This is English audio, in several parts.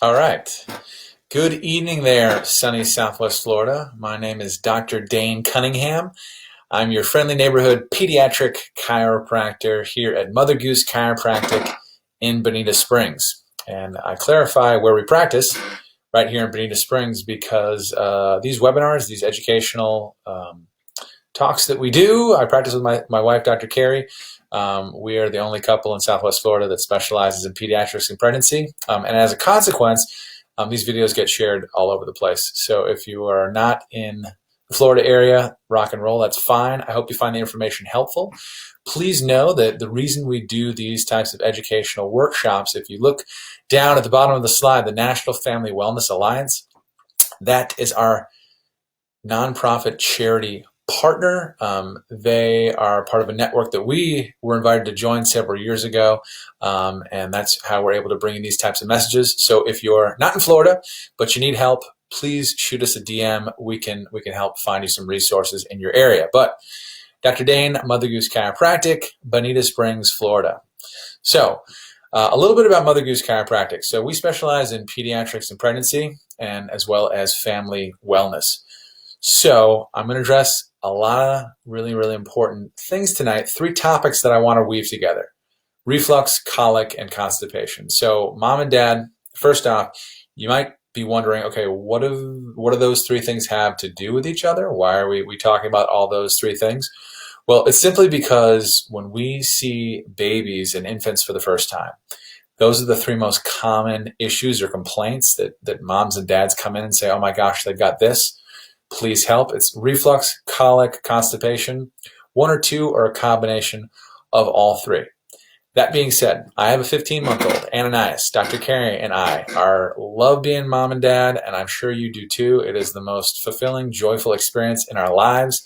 All right. Good evening there, sunny Southwest Florida. My name is Dr. Dane Cunningham. I'm your friendly neighborhood pediatric chiropractor here at Mother Goose Chiropractic in Bonita Springs. And I clarify where we practice right here in Bonita Springs because these webinars, these educational talks that we do, I practice with my wife, Dr. Carrie. We are the only couple in Southwest Florida that specializes in pediatrics and pregnancy. And as a consequence, these videos get shared all over the place. So if you are not in the Florida area, rock and roll, that's fine. I hope you find the information helpful. Please know that the reason we do these types of educational workshops, if you look down at the bottom of the slide, the National Family Wellness Alliance, that is our nonprofit charity partner. They are part of a network that we were invited to join several years ago, and that's how we're able to bring in these types of messages. So if you're not in Florida, but you need help, please shoot us a DM. We can help find you some resources in your area. But Dr. Dane, Mother Goose Chiropractic, Bonita Springs, Florida. So a little bit about Mother Goose Chiropractic. So we specialize in pediatrics and pregnancy, and as well as family wellness. So I'm going to address a lot of really, really important things tonight. 3 topics that I want to weave together: reflux, colic, and constipation. So mom and dad, first off, you might be wondering, okay, what do those 3 things have to do with each other? Why are we talking about all those 3 things? Well, it's simply because when we see babies and infants for the first time, those are the 3 most common issues or complaints that moms and dads come in and say, oh my gosh, they've got this. Please help. It's reflux, colic, constipation. 1 or 2 or a combination of all 3. That being said, I have a 15-month-old, Ananias. Dr. Carey and I love being mom and dad, and I'm sure you do too. It is the most fulfilling, joyful experience in our lives.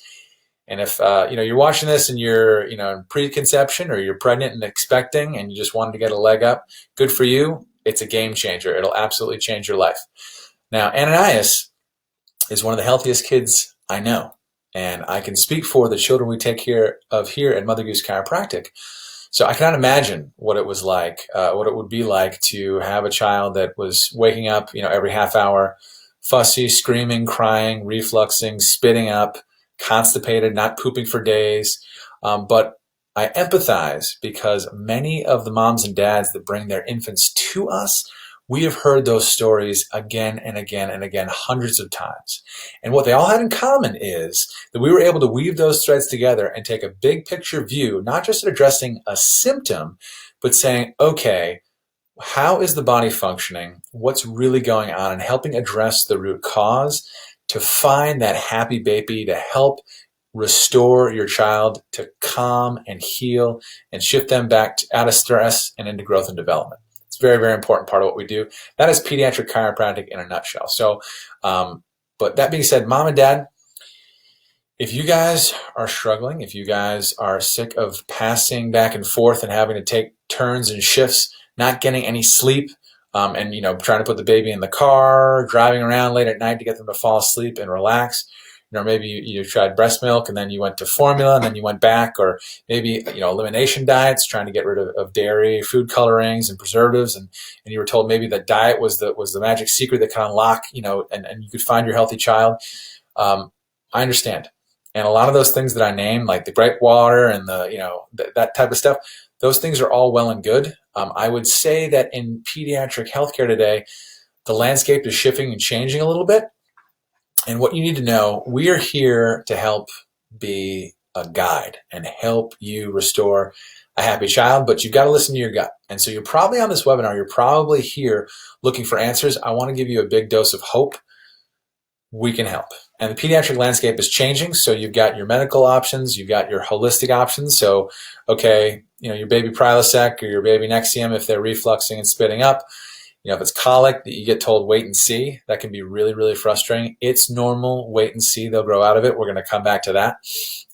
And if you're watching this and you're in preconception, or you're pregnant and expecting and you just wanted to get a leg up, good for you. It's a game changer. It'll absolutely change your life. Now, Ananias is one of the healthiest kids I know, and I can speak for the children we take care of here at Mother Goose Chiropractic. So I cannot imagine what it was like, what it would be like to have a child that was waking up, every half hour, fussy, screaming, crying, refluxing, spitting up, constipated, not pooping for days. But I empathize because many of the moms and dads that bring their infants to us, we have heard those stories again and again and again, hundreds of times. And what they all had in common is that we were able to weave those threads together and take a big picture view, not just at addressing a symptom, but saying, okay, how is the body functioning? What's really going on? And helping address the root cause to find that happy baby, to help restore your child, to calm and heal and shift them back out of stress and into growth and development. It's a very, very important part of what we do. That is pediatric chiropractic in a nutshell. So, but that being said, mom and dad, if you guys are struggling, if you guys are sick of passing back and forth and having to take turns and shifts, not getting any sleep, and trying to put the baby in the car, driving around late at night to get them to fall asleep and relax. Maybe you tried breast milk and then you went to formula and then you went back, or maybe, elimination diets, trying to get rid of dairy, food colorings and preservatives. And you were told maybe that diet was the magic secret that can unlock, and you could find your healthy child. I understand. And a lot of those things that I named, like the great water and that type of stuff, those things are all well and good. I would say that in pediatric healthcare today, the landscape is shifting and changing a little bit. And what you need to know, we are here to help be a guide and help you restore a happy child, but you've got to listen to your gut. And so you're probably on this webinar, you're probably here looking for answers. I want to give you a big dose of hope. We can help. And the pediatric landscape is changing. So you've got your medical options, you've got your holistic options. So, okay, your baby Prilosec or your baby Nexium, if they're refluxing and spitting up, if it's colic, that you get told wait and see, that can be really, really frustrating. It's normal. Wait and see. They'll grow out of it. We're going to come back to that.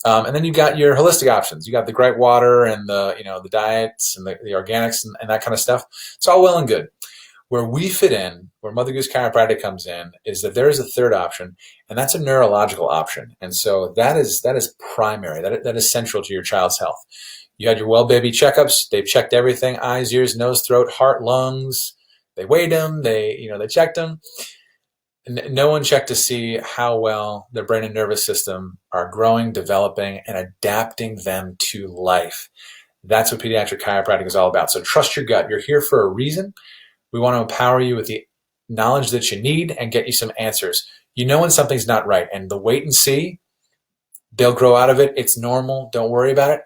And then you've got your holistic options. You got the great water and the diets and the organics and that kind of stuff. It's all well and good. Where we fit in, where Mother Goose Chiropractic comes in, is that there is a third option, and that's a neurological option. And so that is primary. That is central to your child's health. You had your well baby checkups. They've checked everything: eyes, ears, nose, throat, heart, lungs. they weighed them, they checked them. No one checked to see how well their brain and nervous system are growing, developing, and adapting them to life. That's what pediatric chiropractic is all about. So trust your gut. You're here for a reason. We want to empower you with the knowledge that you need and get you some answers. You know when something's not right, and the wait and see, they'll grow out of it. It's normal. Don't worry about it.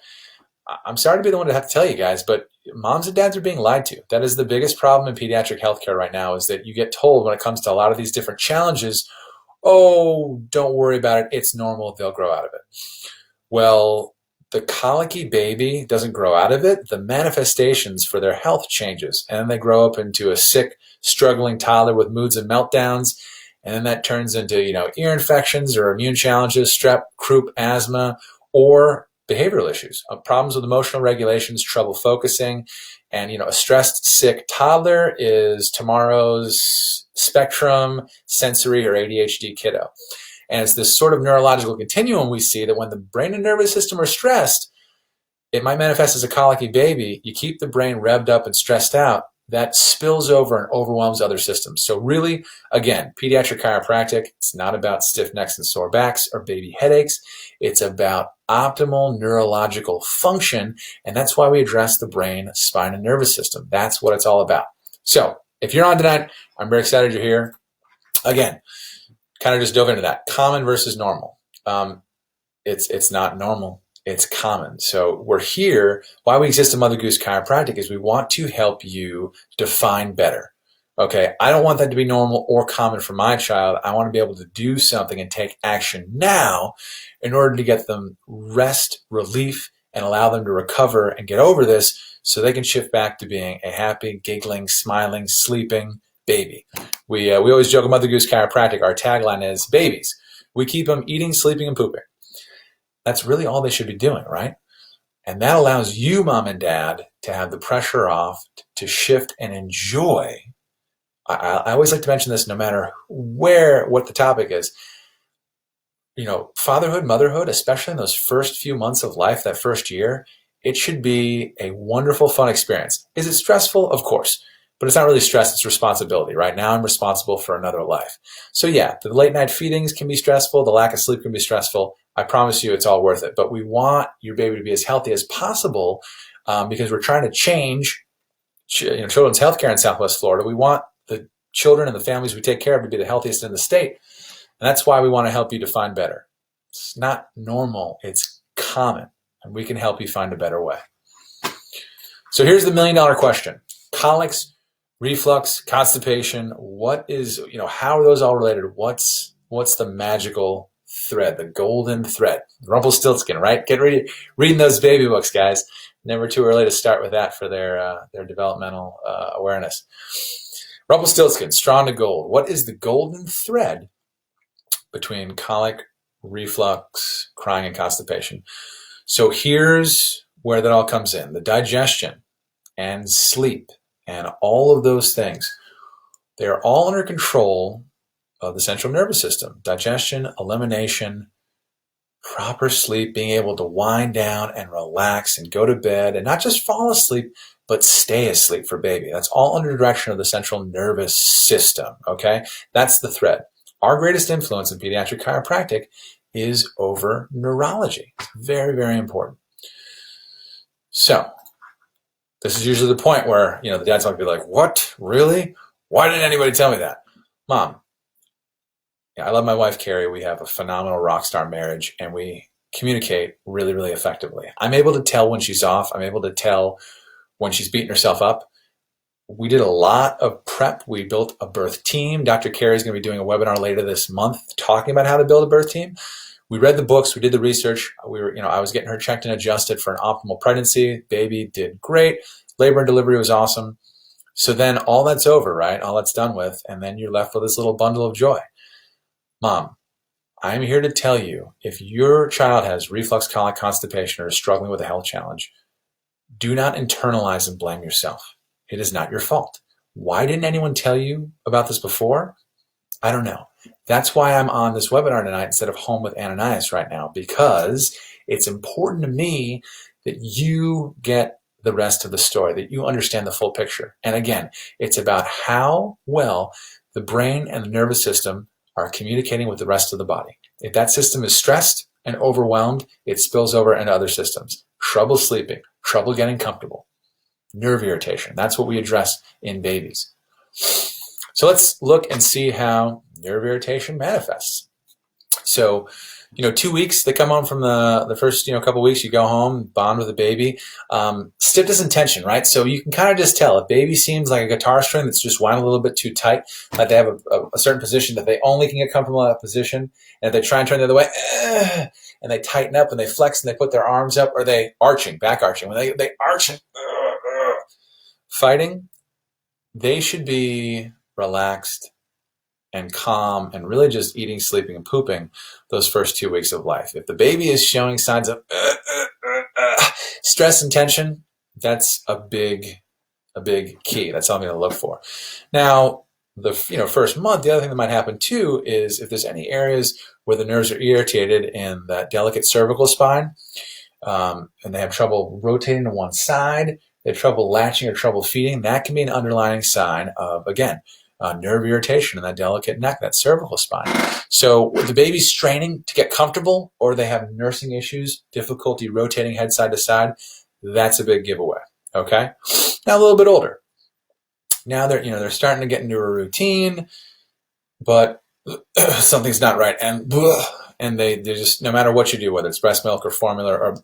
I'm sorry to be the one to have to tell you guys, but moms and dads are being lied to. That is the biggest problem in pediatric healthcare right now, is that you get told when it comes to a lot of these different challenges, oh, don't worry about it. It's normal. They'll grow out of it. Well, the colicky baby doesn't grow out of it. The manifestations for their health changes, and then they grow up into a sick, struggling toddler with moods and meltdowns. And then that turns into, ear infections or immune challenges, strep, croup, asthma, or behavioral issues, problems with emotional regulations, trouble focusing. And, a stressed, sick toddler is tomorrow's spectrum, sensory, or ADHD kiddo. And it's this sort of neurological continuum we see that when the brain and nervous system are stressed, it might manifest as a colicky baby. You keep the brain revved up and stressed out, that spills over and overwhelms other systems. So really, again, pediatric chiropractic, it's not about stiff necks and sore backs or baby headaches. It's about optimal neurological function, and that's why we address the brain, spine, and nervous system. That's what it's all about. So if you're on tonight, I'm very excited you're here. Again, kind of just dove into that. Common versus normal. It's not normal. It's common. So we're here. Why we exist in Mother Goose Chiropractic is we want to help you define better. Okay, I don't want that to be normal or common for my child. I want to be able to do something and take action now in order to get them rest, relief, and allow them to recover and get over this so they can shift back to being a happy, giggling, smiling, sleeping baby. We always joke at Mother Goose Chiropractic, our tagline is, babies, we keep them eating, sleeping, and pooping. That's really all they should be doing, right? And that allows you, mom and dad, to have the pressure off, to shift and enjoy. I always like to mention this no matter what the topic is. Fatherhood, motherhood, especially in those first few months of life, that first year, it should be a wonderful, fun experience. Is it stressful? Of course. But it's not really stress, it's responsibility. Right now I'm responsible for another life. So yeah, the late night feedings can be stressful, the lack of sleep can be stressful. I promise you it's all worth it. But we want your baby to be as healthy as possible because we're trying to change children's healthcare in Southwest Florida. We want the children and the families we take care of to be the healthiest in the state. And that's why we want to help you define better. It's not normal, it's common. And we can help you find a better way. So here's the $1 million question. Colics, reflux, constipation, how are those all related? What's the magical thread, the golden thread? Rumpelstiltskin, right? Get ready reading those baby books, guys. Never too early to start with that for their developmental awareness. Rumpelstiltskin, strong to gold. What is the golden thread between colic, reflux, crying, and constipation? So here's where that all comes in. The digestion and sleep and all of those things, they're all under control of the central nervous system. Digestion, elimination, proper sleep, being able to wind down and relax and go to bed and not just fall asleep, but stay asleep for baby. That's all under the direction of the central nervous system, okay? That's the thread. Our greatest influence in pediatric chiropractic is over neurology. It's very, very important. So, this is usually the point where, the dads might be like, what? Really? Why didn't anybody tell me that? Mom, I love my wife, Carrie. We have a phenomenal rock star marriage, and we communicate really, really effectively. I'm able to tell when she's off. I'm able to tell when she's beating herself up. We did a lot of prep. We built a birth team. Dr. Carrie is going to be doing a webinar later this month talking about how to build a birth team. We read the books. We did the research. I was getting her checked and adjusted for an optimal pregnancy. Baby did great. Labor and delivery was awesome. So then all that's over, right? All that's done with. And then you're left with this little bundle of joy. Mom, I'm here to tell you, if your child has reflux, colic, constipation, or is struggling with a health challenge, do not internalize and blame yourself. It is not your fault. Why didn't anyone tell you about this before? I don't know. That's why I'm on this webinar tonight instead of home with Ananias right now, because it's important to me that you get the rest of the story, that you understand the full picture. And again, it's about how well the brain and the nervous system are communicating with the rest of the body. If that system is stressed and overwhelmed, it spills over into other systems. Trouble sleeping, trouble getting comfortable, nerve irritation. That's what we address in babies. So let's look and see how nerve irritation manifests. So, 2 weeks, they come home from the first, couple weeks, you go home, bond with the baby. Stiffness and tension, right? So you can kind of just tell if baby seems like a guitar string that's just wound a little bit too tight, like they have a certain position that they only can get comfortable in that position. And if they try and turn the other way, and they tighten up and they flex and they put their arms up, or they back arching. When they arch and fighting, they should be relaxed and calm and really just eating, sleeping, and pooping those first 2 weeks of life. If the baby is showing signs of stress and tension, that's a big key. That's something to look for. Now, the first month, the other thing that might happen too is if there's any areas where the nerves are irritated in that delicate cervical spine, and they have trouble rotating to one side, they have trouble latching or trouble feeding, that can be an underlying sign of, again, nerve irritation in that delicate neck, that cervical spine. So with the baby straining to get comfortable, or they have nursing issues, difficulty rotating head side to side, that's a big giveaway. Okay. Now a little bit older. Now they're starting to get into a routine, but something's not right, and they just, no matter what you do, whether it's breast milk or formula, or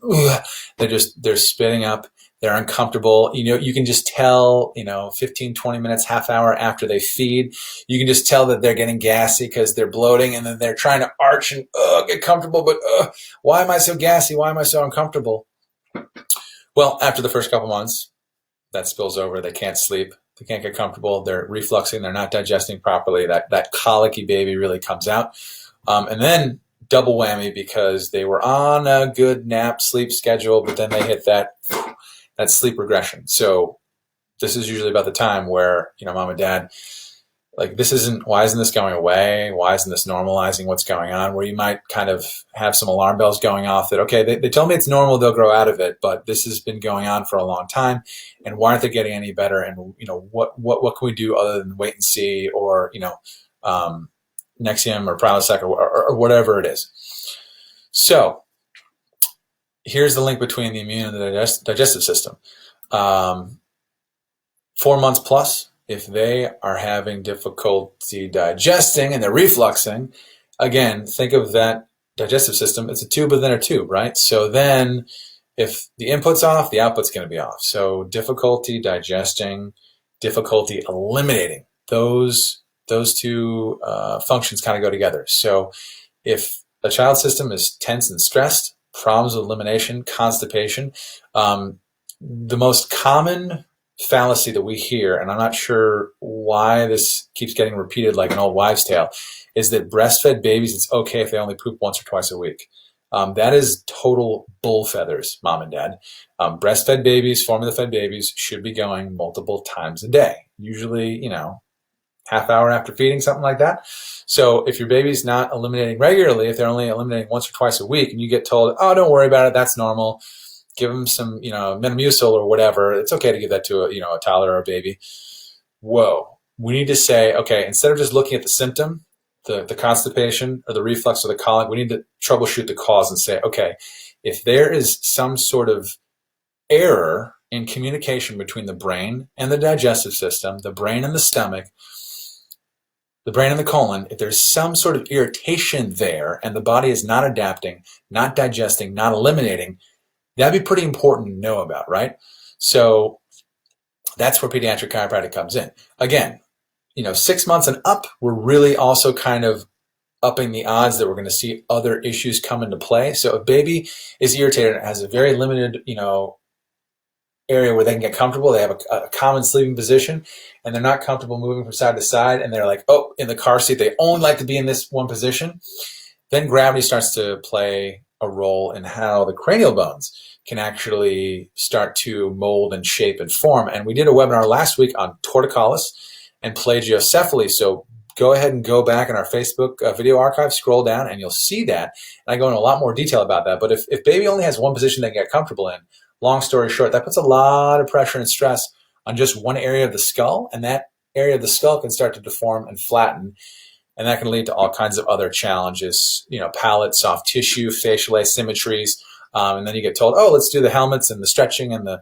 they're spitting up. They're uncomfortable. You can just tell, 15, 20 minutes, half hour after they feed, you can just tell that they're getting gassy because they're bloating, and then they're trying to arch and get comfortable. But why am I so gassy? Why am I so uncomfortable? Well, after the first couple months, that spills over. They can't sleep. They can't get comfortable. They're refluxing. They're not digesting properly. That colicky baby really comes out. And then double whammy, because they were on a good nap sleep schedule, but then they hit that sleep regression. So this is usually about the time where, mom and dad, like, why isn't this going away? Why isn't this normalizing what's going on? Where you might kind of have some alarm bells going off that, okay, they told me it's normal, they'll grow out of it, but this has been going on for a long time, and why aren't they getting any better? And, what can we do other than wait and see, or, Nexium or Prilosec or whatever it is. So here's the link between the immune and the digestive system. 4 months plus, if they are having difficulty digesting and they're refluxing, again, think of that digestive system. It's a tube within a tube, right? So then if the input's off, the output's going to be off. So difficulty digesting, difficulty eliminating, those two functions kind of go together. So if a child's system is tense and stressed, problems with elimination, constipation, the most common fallacy that we hear, and I'm not sure why this keeps getting repeated like an old wives' tale, is that breastfed babies, it's okay if they only poop once or twice a week. That is total bull feathers, mom and dad. Breastfed babies, formula-fed babies should be going multiple times a day, usually, half hour after feeding, something like that. So if your baby's not eliminating regularly, if they're only eliminating once or twice a week, and you get told, oh, don't worry about it, that's normal, give them some, Metamucil or whatever, it's okay to give that to a toddler or a baby. Whoa. We need to say, okay, instead of just looking at the symptom, the constipation or the reflux or the colic, we need to troubleshoot the cause and say, okay, if there is some sort of error in communication between the brain and the digestive system, the brain and the stomach, the brain and the colon, if there's some sort of irritation there and the body is not adapting, not digesting, not eliminating, that'd be pretty important to know about, right? So that's where pediatric chiropractic comes in. Again, 6 months and up, we're really also kind of upping the odds that we're going to see other issues come into play. So if baby is irritated and has a very limited, area where they can get comfortable, they have a common sleeping position, and they're not comfortable moving from side to side, and they're like, oh, in the car seat, they only like to be in this one position, then gravity starts to play a role in how the cranial bones can actually start to mold and shape and form. And we did a webinar last week on torticollis and plagiocephaly. So go ahead and go back in our Facebook video archive, scroll down, and you'll see that. And I go into a lot more detail about that. But if baby only has one position they can get comfortable in, Long story short, that puts a lot of pressure and stress on just one area of the skull, and that area of the skull can start to deform and flatten, and that can lead to all kinds of other challenges, palate, soft tissue, facial asymmetries, and then you get told, oh, let's do the helmets and the stretching and the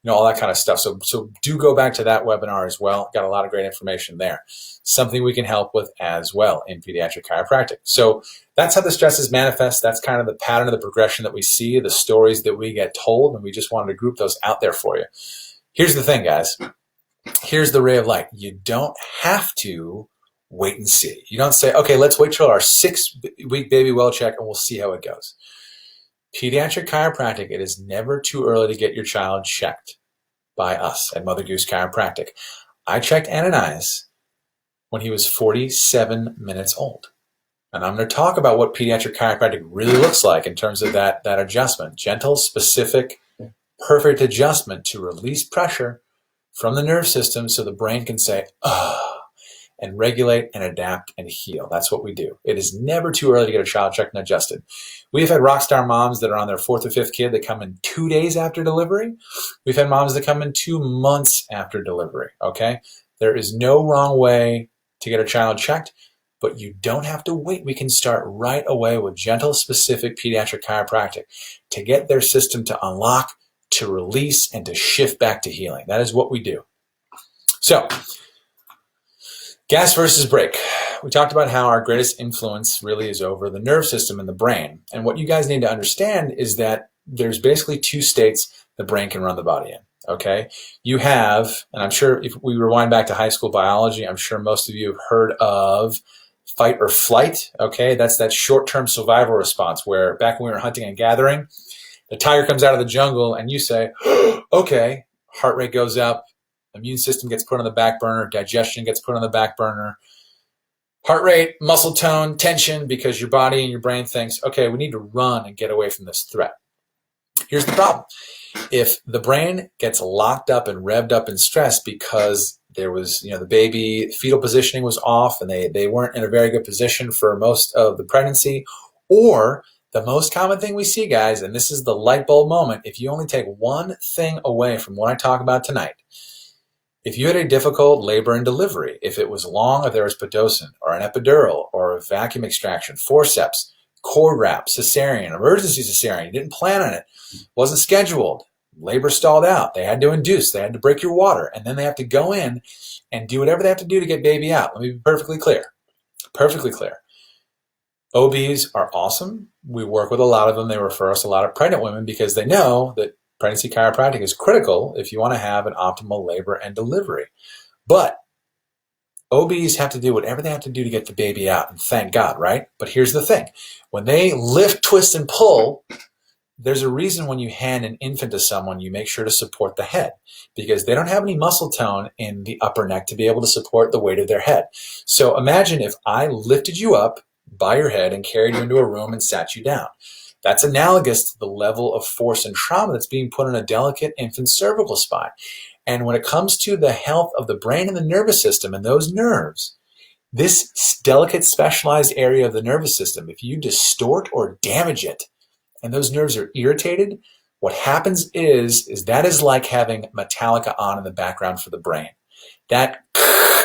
all that kind of stuff. So do go back to that webinar as well. Got a lot of great information there. Something we can help with as well in pediatric chiropractic. So that's how the stresses manifest. That's kind of the pattern of the progression that we see, the stories that we get told, and we just wanted to group those out there for you. Here's the thing, guys. Here's the ray of light. You don't have to wait and see. You don't say, okay, let's wait till our 6-week baby well check and we'll see how it goes. Pediatric chiropractic, it is never too early to get your child checked by us at Mother Goose Chiropractic. I checked Ananias when he was 47 minutes old. And I'm going to talk about what pediatric chiropractic really looks like in terms of that adjustment. Gentle, specific, perfect adjustment to release pressure from the nerve system so the brain can say, and regulate and adapt and heal. That's what we do. It is never too early to get a child checked and adjusted. We've had rock star moms that are on their 4th or 5th kid that come in 2 days after delivery. We've had moms that come in 2 months after delivery, okay? There is no wrong way to get a child checked, but you don't have to wait. We can start right away with gentle, specific pediatric chiropractic to get their system to unlock, to release, and to shift back to healing. That is what we do. So, gas versus brake. We talked about how our greatest influence really is over the nerve system and the brain. And what you guys need to understand is that there's basically 2 states the brain can run the body in, okay? You have, and I'm sure if we rewind back to high school biology, I'm sure most of you have heard of fight or flight, okay? That's that short-term survival response where back when we were hunting and gathering, the tiger comes out of the jungle and you say, okay, heart rate goes up, immune system gets put on the back burner, digestion gets put on the back burner, heart rate, muscle tone, tension, because your body and your brain thinks, okay, we need to run and get away from this threat. Here's the problem. If the brain gets locked up and revved up in stress because there was, the baby fetal positioning was off and they weren't in a very good position for most of the pregnancy, or the most common thing we see, guys, and this is the light bulb moment, if you only take one thing away from what I talk about tonight, if you had a difficult labor and delivery, if it was long, if there was Pitocin or an epidural or a vacuum extraction, forceps, cord wrap, cesarean, emergency cesarean, you didn't plan on it, wasn't scheduled, labor stalled out, they had to induce, they had to break your water, and then they have to go in and do whatever they have to do to get baby out. Let me be perfectly clear. Perfectly clear. OBs are awesome. We work with a lot of them. They refer us a lot of pregnant women because they know that pregnancy chiropractic is critical if you want to have an optimal labor and delivery. But OBs have to do whatever they have to do to get the baby out, and thank God, right? But here's the thing. When they lift, twist, and pull, there's a reason when you hand an infant to someone, you make sure to support the head because they don't have any muscle tone in the upper neck to be able to support the weight of their head. So imagine if I lifted you up by your head and carried you into a room and sat you down. That's analogous to the level of force and trauma that's being put on a delicate infant cervical spine. And when it comes to the health of the brain and the nervous system and those nerves, this delicate specialized area of the nervous system, if you distort or damage it and those nerves are irritated, what happens is that is like having Metallica on in the background for the brain. That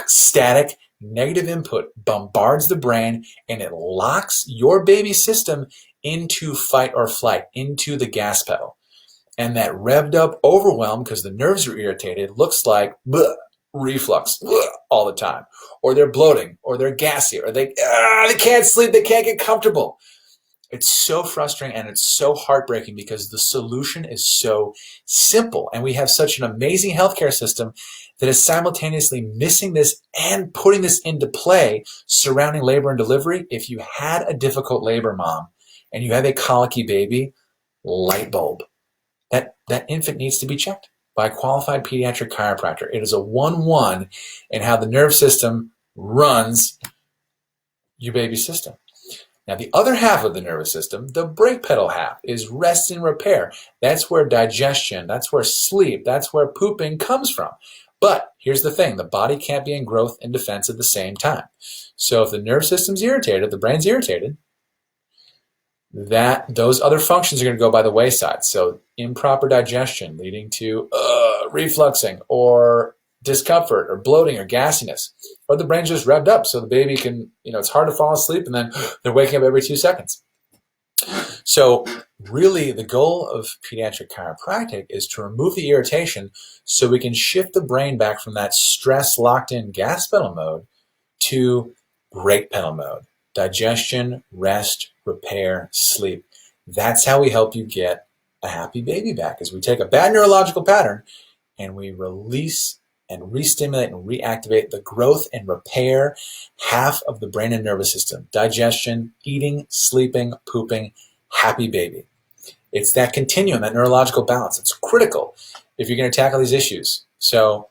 static negative input bombards the brain and it locks your baby system into fight or flight, into the gas pedal. And that revved up overwhelm, because the nerves are irritated, looks like reflux all the time. Or they're bloating, or they're gassy, or they can't sleep, they can't get comfortable. It's so frustrating and it's so heartbreaking because the solution is so simple. And we have such an amazing healthcare system that is simultaneously missing this and putting this into play surrounding labor and delivery. If you had a difficult labor, mom, and you have a colicky baby, light bulb. That infant needs to be checked by a qualified pediatric chiropractor. It is a 1-1 in how the nerve system runs your baby's system. Now, the other half of the nervous system, the brake pedal half, is rest and repair. That's where digestion, that's where sleep, that's where pooping comes from. But here's the thing, the body can't be in growth and defense at the same time. So if the nerve system's irritated, the brain's irritated, those other functions are going to go by the wayside. So improper digestion leading to refluxing or discomfort or bloating or gassiness, or the brain's just revved up so the baby can, it's hard to fall asleep and then they're waking up every 2 seconds. So really the goal of pediatric chiropractic is to remove the irritation so we can shift the brain back from that stress locked in gas pedal mode to brake pedal mode. Digestion, rest, repair, sleep. That's how we help you get a happy baby back, is we take a bad neurological pattern and we release and re-stimulate and reactivate the growth and repair half of the brain and nervous system. Digestion, eating, sleeping, pooping, happy baby. It's that continuum, that neurological balance. It's critical if you're going to tackle these issues. So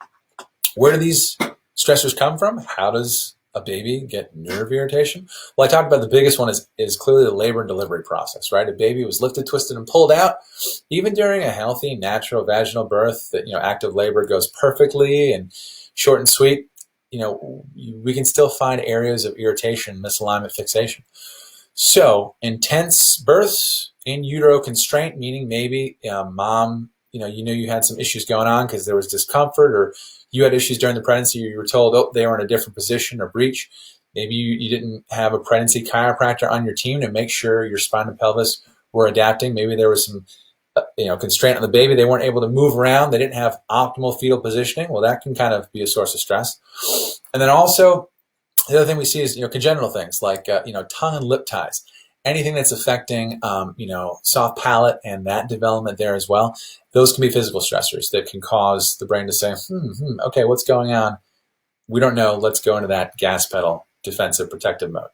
where do these stressors come from? How does a baby get nerve irritation? Well, I talked about the biggest one is clearly the labor and delivery process, right? A baby was lifted, twisted, and pulled out. Even during a healthy, natural vaginal birth, that active labor goes perfectly and short and sweet. We can still find areas of irritation, misalignment, fixation. So intense births, in utero constraint, meaning maybe mom, you had some issues going on because there was discomfort, or you had issues during the pregnancy, or you were told, they were in a different position or breech. Maybe you didn't have a pregnancy chiropractor on your team to make sure your spine and pelvis were adapting. Maybe there was some constraint on the baby. They weren't able to move around. They didn't have optimal fetal positioning. Well, that can kind of be a source of stress. And then also, the other thing we see is, congenital things like, tongue and lip ties. Anything that's affecting, soft palate and that development there as well. Those can be physical stressors that can cause the brain to say, okay, what's going on? We don't know. Let's go into that gas pedal, defensive, protective mode.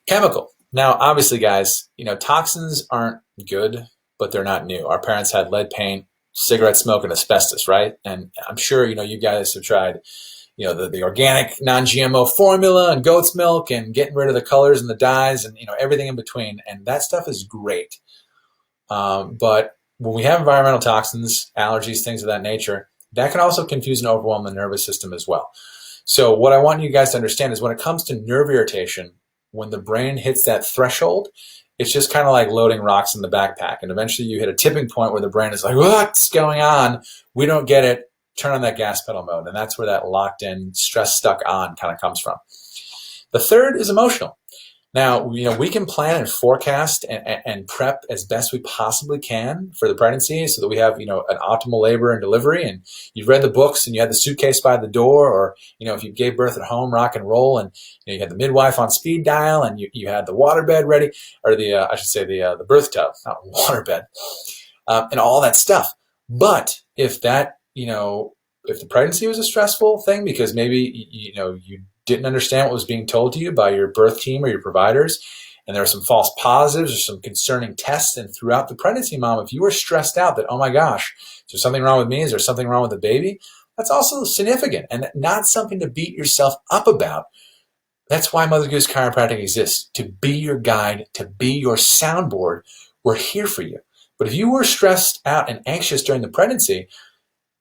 Chemical. Now, obviously, guys, toxins aren't good, but they're not new. Our parents had lead paint, cigarette smoke, and asbestos, right? And I'm sure, you guys have tried the organic non-GMO formula and goat's milk and getting rid of the colors and the dyes and, everything in between. And that stuff is great. But when we have environmental toxins, allergies, things of that nature, that can also confuse and overwhelm the nervous system as well. So what I want you guys to understand is when it comes to nerve irritation, when the brain hits that threshold, it's just kind of like loading rocks in the backpack. And eventually you hit a tipping point where the brain is like, what's going on? We don't get it. Turn on that gas pedal mode. And that's where that locked in, stress stuck on kind of comes from. The third is emotional. Now, we can plan and forecast and prep as best we possibly can for the pregnancy so that we have, an optimal labor and delivery. And you've read the books and you had the suitcase by the door, or, if you gave birth at home, rock and roll, and you had the midwife on speed dial and you had the waterbed ready, or the birth tub, not waterbed, and all that stuff. But if that, if the pregnancy was a stressful thing because maybe, you didn't understand what was being told to you by your birth team or your providers, and there were some false positives or some concerning tests, and throughout the pregnancy, mom, if you were stressed out that, oh my gosh, is there something wrong with me? Is there something wrong with the baby? That's also significant and not something to beat yourself up about. That's why Mother Goose Chiropractic exists, to be your guide, to be your soundboard. We're here for you. But if you were stressed out and anxious during the pregnancy,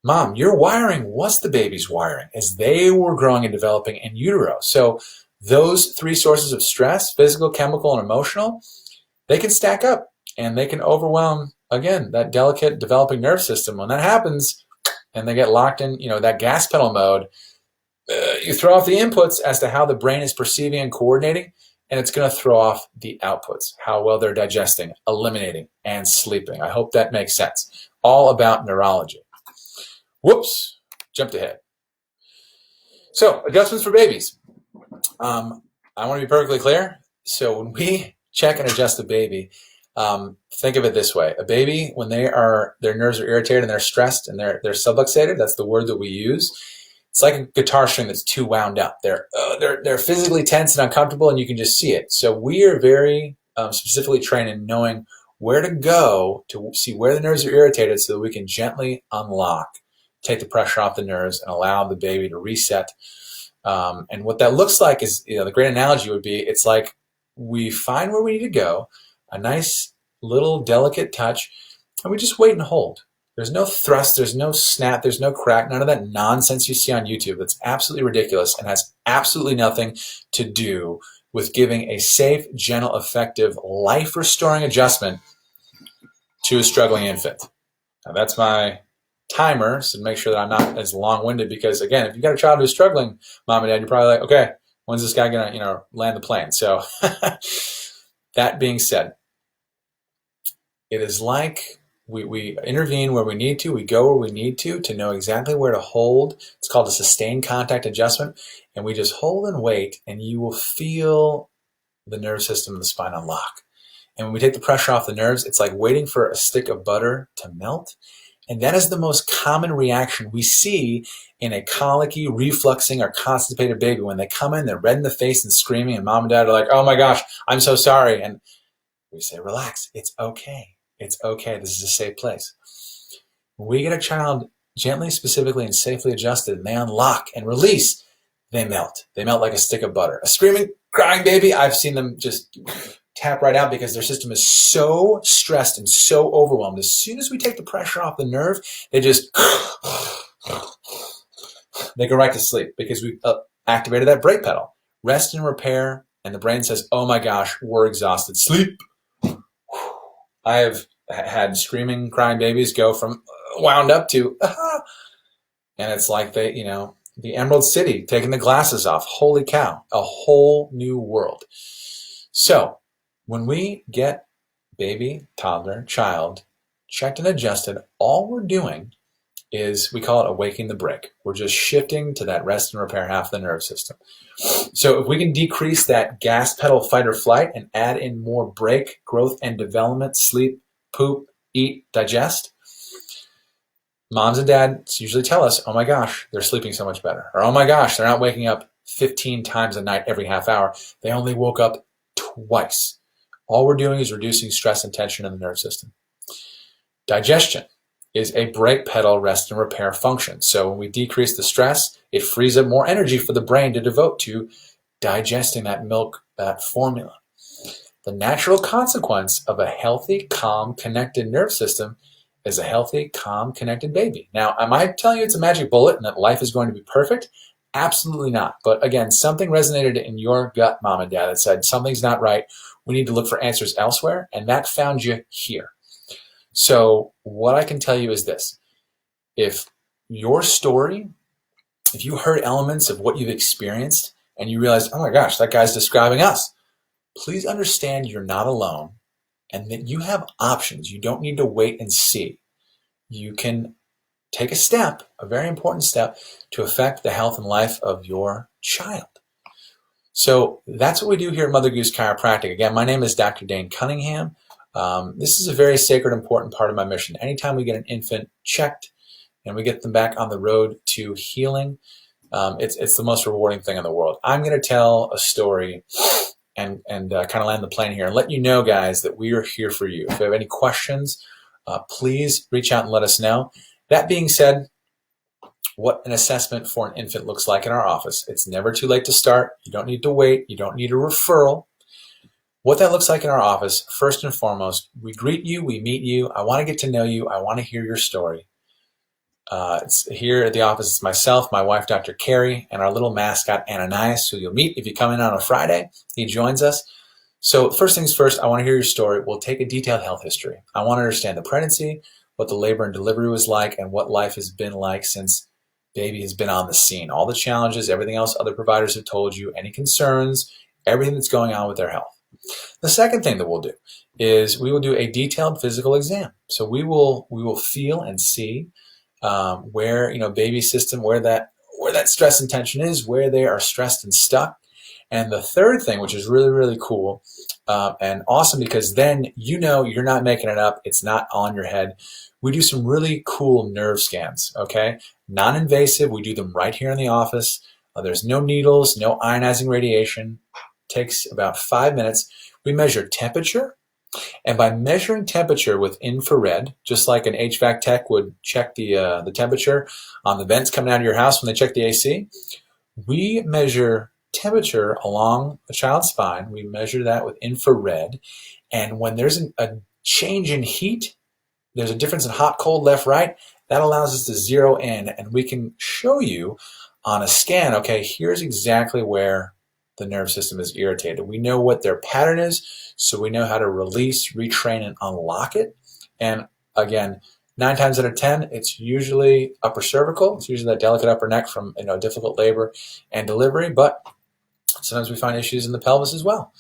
mom, your wiring was the baby's wiring as they were growing and developing in utero. So those three sources of stress, physical, chemical, and emotional, they can stack up and they can overwhelm, again, that delicate developing nerve system. When that happens and they get locked in, that gas pedal mode, you throw off the inputs as to how the brain is perceiving and coordinating, and it's going to throw off the outputs, how well they're digesting, eliminating, and sleeping. I hope that makes sense. All about neurology. Whoops, jumped ahead. So, adjustments for babies. I want to be perfectly clear. So when we check and adjust a baby, think of it this way. A baby, when their nerves are irritated and they're stressed and they're subluxated, that's the word that we use. It's like a guitar string that's too wound up. They're physically tense and uncomfortable, and you can just see it. So we are very specifically trained in knowing where to go to see where the nerves are irritated so that we can gently unlock, take the pressure off the nerves, and allow the baby to reset. And what that looks like is, the great analogy would be, it's like we find where we need to go, a nice little delicate touch, and we just wait and hold. There's no thrust, there's no snap, there's no crack, none of that nonsense you see on YouTube. That's absolutely ridiculous and has absolutely nothing to do with giving a safe, gentle, effective, life-restoring adjustment to a struggling infant. Now, that's my timer, so make sure that I'm not as long-winded, because again, if you've got a child who's struggling, mom and dad, you're probably like, okay, when's this guy gonna, land the plane? So that being said, it is like we intervene where we need to, we go where we need to know exactly where to hold. It's called a sustained contact adjustment, and we just hold and wait, and you will feel the nerve system and the spine unlock. And when we take the pressure off the nerves, it's like waiting for a stick of butter to melt. And that is the most common reaction we see in a colicky, refluxing, or constipated baby. When they come in, they're red in the face and screaming, and mom and dad are like, oh my gosh, I'm so sorry. And we say, relax, it's okay. It's okay, this is a safe place. When we get a child gently, specifically, and safely adjusted, and they unlock and release, they melt. They melt like a stick of butter. A screaming, crying baby, I've seen them just tap right out because their system is so stressed and so overwhelmed. As soon as we take the pressure off the nerve, they just, they go right to sleep because we activated that brake pedal. Rest and repair, and the brain says, oh my gosh, we're exhausted. Sleep. I have had screaming, crying babies go from wound up to, and it's like they, the Emerald City, taking the glasses off. Holy cow, a whole new world. So when we get baby, toddler, child checked and adjusted, all we're doing is, we call it awakening the brake. We're just shifting to that rest and repair half of the nerve system. So if we can decrease that gas pedal fight or flight and add in more brake, growth and development, sleep, poop, eat, digest, moms and dads usually tell us, oh my gosh, they're sleeping so much better. Or, oh my gosh, they're not waking up 15 times a night every half hour. They only woke up twice. All we're doing is reducing stress and tension in the nerve system. Digestion is a brake pedal rest and repair function. So when we decrease the stress, it frees up more energy for the brain to devote to digesting that milk, that formula. The natural consequence of a healthy, calm, connected nerve system is a healthy, calm, connected baby. Now, am I telling you it's a magic bullet and that life is going to be perfect? Absolutely not. But again, something resonated in your gut, mom and dad, that said something's not right. We need to look for answers elsewhere, and that found you here. So what I can tell you is this. If your story, if you heard elements of what you've experienced and you realized, oh my gosh, that guy's describing us, please understand you're not alone and that you have options. You don't need to wait and see. You can take a step, a very important step, to affect the health and life of your child. So that's what we do here at Mother Goose Chiropractic. Again, my name is Dr. Dane Cunningham. This is a very sacred, important part of my mission. Anytime we get an infant checked and we get them back on the road to healing, it's the most rewarding thing in the world. I'm going to tell a story and kind of land the plane here and let you know, guys, that we are here for you. If you have any questions, please reach out and let us know. That being said, what an assessment for an infant looks like in our office. It's never too late to start. You don't need to wait. You don't need a referral. What that looks like in our office, first and foremost, we greet you, we meet you. I want to get to know you. I want to hear your story. It's here at the office, it's myself, my wife, Dr. Carrie, and our little mascot, Ananias, who you'll meet if you come in on a Friday. He joins us. So first things first, I want to hear your story. We'll take a detailed health history. I want to understand the pregnancy, what the labor and delivery was like, and what life has been like since baby has been on the scene. All the challenges, everything else other providers have told you, any concerns, everything that's going on with their health. The second thing that we'll do is we will do a detailed physical exam. So we will feel and see where, baby system, where that stress and tension is, where they are stressed and stuck. And the third thing, which is really, really cool and awesome, because then you're not making it up. It's not on your head. We do some really cool nerve scans, okay? Non-invasive. We do them right here in the office. There's no needles, no ionizing radiation. Takes about 5 minutes. We measure temperature, and by measuring temperature with infrared, just like an HVAC tech would check the temperature on the vents coming out of your house when they check the AC, we measure temperature along the child's spine. We measure that with infrared, and when there's a change in heat, there's a difference in hot, cold, left, right, that allows us to zero in, and we can show you on a scan, okay, here's exactly where the nerve system is irritated. We know what their pattern is, so we know how to release, retrain, and unlock it. And again, 9 times out of 10, it's usually upper cervical. It's usually that delicate upper neck from difficult labor and delivery, but sometimes we find issues in the pelvis as well.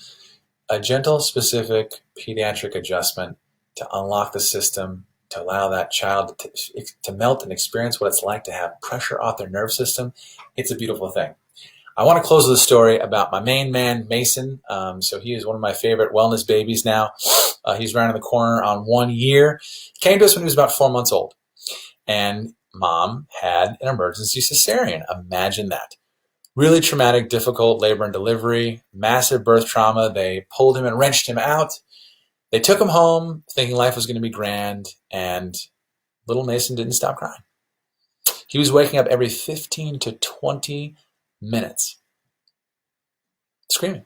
A gentle, specific pediatric adjustment to unlock the system, to allow that child to melt and experience what it's like to have pressure off their nerve system. It's a beautiful thing. I want to close with a story about my main man, Mason. So he is one of my favorite wellness babies now. He's rounding the corner on 1 year. He came to us when he was about 4 months old. And mom had an emergency cesarean. Imagine that. Really traumatic, difficult labor and delivery, massive birth trauma. They pulled him and wrenched him out. They took him home thinking life was going to be grand, and little Mason didn't stop crying. He was waking up every 15 to 20 minutes, screaming.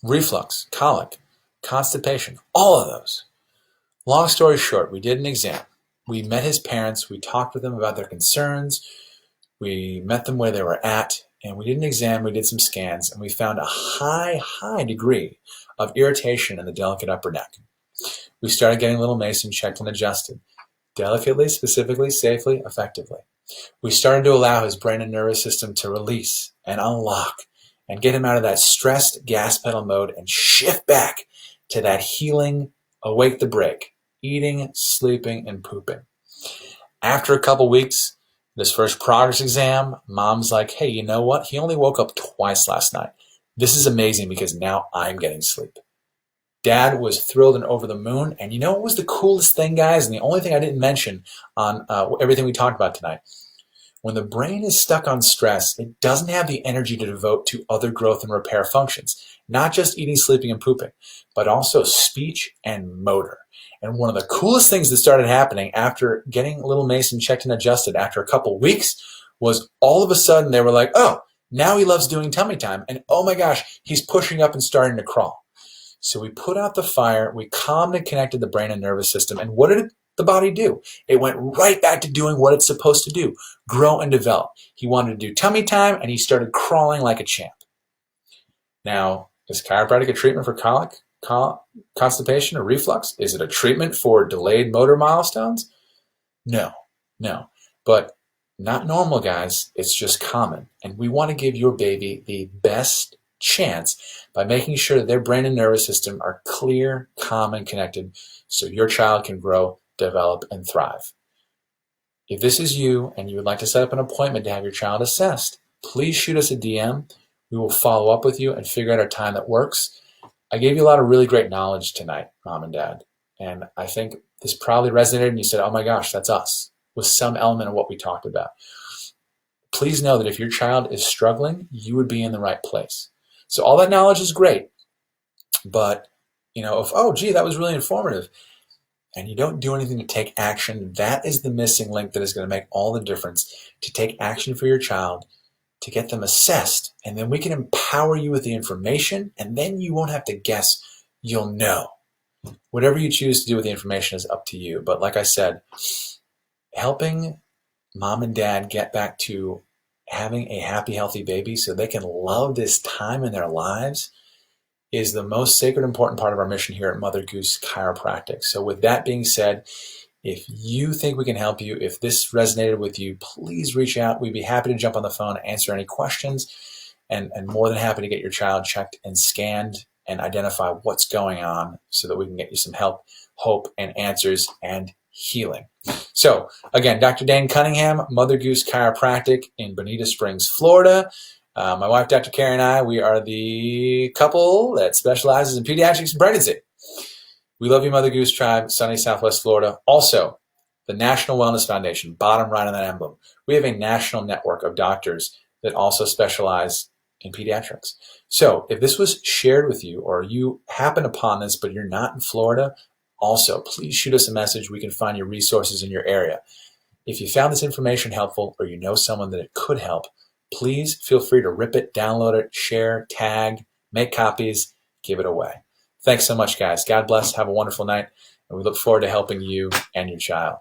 Reflux, colic, constipation, all of those. Long story short, we did an exam. We met his parents. We talked with them about their concerns. We met them where they were at, and we did an exam. We did some scans, and we found a high degree of irritation in the delicate upper neck. We started getting little Mason checked and adjusted, delicately, specifically, safely, effectively. We started to allow his brain and nervous system to release and unlock and get him out of that stressed gas pedal mode and shift back to that healing, awake the brake, eating, sleeping, and pooping. After a couple weeks, this first progress exam, mom's like, hey, you know what? He only woke up twice last night. This is amazing because now I'm getting sleep. Dad was thrilled and over the moon. And you know what was the coolest thing, guys? And the only thing I didn't mention on everything we talked about tonight. When the brain is stuck on stress, it doesn't have the energy to devote to other growth and repair functions, not just eating, sleeping, and pooping, but also speech and motor. And one of the coolest things that started happening after getting little Mason checked and adjusted after a couple weeks was all of a sudden they were like, oh, now he loves doing tummy time. And oh my gosh, he's pushing up and starting to crawl. So we put out the fire, we calmed and connected the brain and nervous system. And what did the body do? It went right back to doing what it's supposed to do, grow and develop. He wanted to do tummy time, and he started crawling like a champ. Now, is chiropractic a treatment for colic, constipation, or reflux? Is it a treatment for delayed motor milestones? No. But not normal, guys. It's just common. And we want to give your baby the best chance by making sure that their brain and nervous system are clear, calm, and connected so your child can grow, develop, and thrive. If this is you and you would like to set up an appointment to have your child assessed, please shoot us a DM. We will follow up with you and figure out a time that works. I gave you a lot of really great knowledge tonight, Mom and Dad, and I think this probably resonated and you said, oh my gosh, that's us, with some element of what we talked about. Please know that if your child is struggling, you would be in the right place. So all that knowledge is great, but oh gee, that was really informative, and you don't do anything to take action, that is the missing link that is going to make all the difference, to take action for your child, to get them assessed, and then we can empower you with the information, and then you won't have to guess, you'll know. Whatever you choose to do with the information is up to you, but like I said, helping mom and dad get back to having a happy, healthy baby so they can love this time in their lives is the most sacred, important part of our mission here at Mother Goose Chiropractic. So with that being said, if you think we can help you, if this resonated with you, please reach out. We'd be happy to jump on the phone, answer any questions, and more than happy to get your child checked and scanned and identify what's going on so that we can get you some help, hope, and answers and healing. So again, Dr. Dane Cunningham, Mother Goose Chiropractic in Bonita Springs, Florida. My wife, Dr. Carrie, and I, we are the couple that specializes in pediatrics and pregnancy. We love you, Mother Goose Tribe, sunny Southwest Florida. Also, the National Wellness Foundation, bottom right on that emblem. We have a national network of doctors that also specialize in pediatrics. So if this was shared with you or you happen upon this, but you're not in Florida, also, please shoot us a message. We can find your resources in your area. If you found this information helpful or you know someone that it could help, please feel free to rip it, download it, share, tag, make copies, give it away. Thanks so much, guys. God bless. Have a wonderful night. And we look forward to helping you and your child.